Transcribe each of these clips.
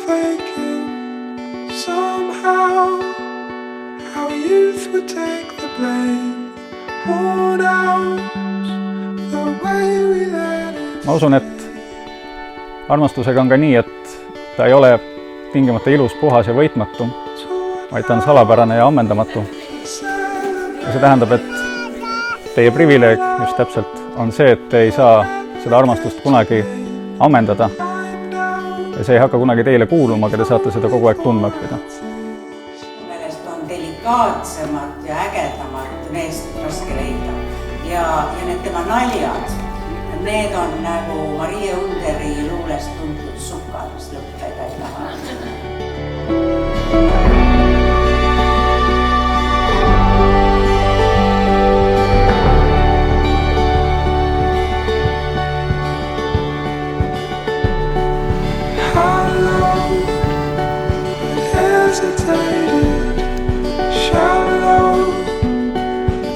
faking somehow. Our youth would take the blame, worn out the way we let it. Ma usun, et armastusega on ka nii, et ta ei ole tingimata ilus, puhas ja võitmatu, vaid ta on salapärane ja ammendamatu. Ja see tähendab, et teie privileeg just täpselt on see, et te ei saa seda armastust kunagi ammendada ja see ei hakka kunagi teile kuuluma, aga te saate seda kogu aeg tundma õppida. Meelest on delikaatsemat ja ägedamat meest raske leida ja need tema naljad, need on nagu Marie Underi luulest tuntud sukkad, mis lõppeda ei taha. Shallow,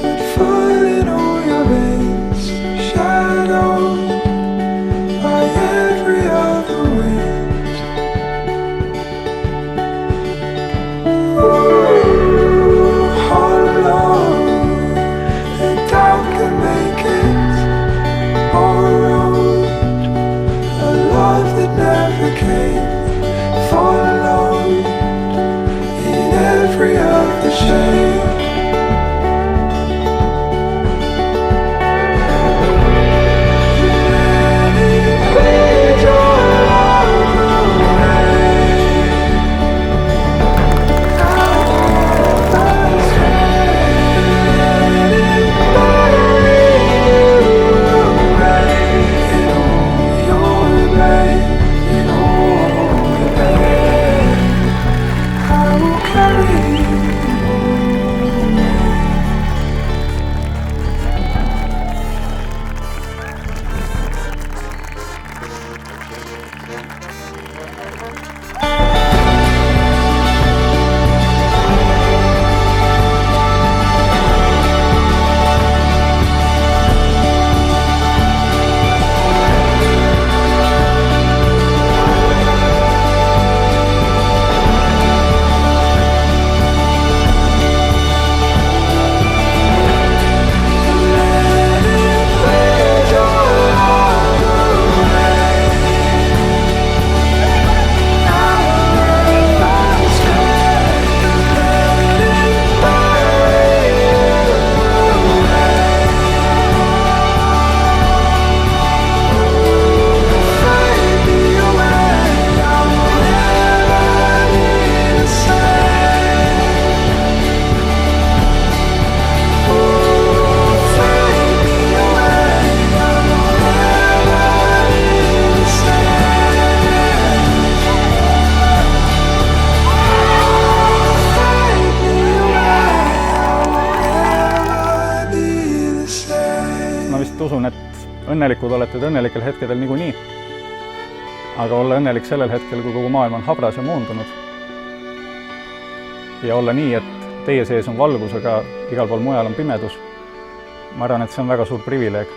but full in all your veins. Shadow by every other wind. Hollow, and doubt can make it borrowed. A love that never came. Followed in every other shade. Ma vist usun, et õnnelikud olete te õnnelikel hetkedel niikuinii, aga olla õnnelik sellel hetkel, kui kogu maailm on habras ja moondunud ja olla nii, et teie sees on valgus, aga igal pool mujal on pimedus. Ma arvan, et see on väga suur privileeg.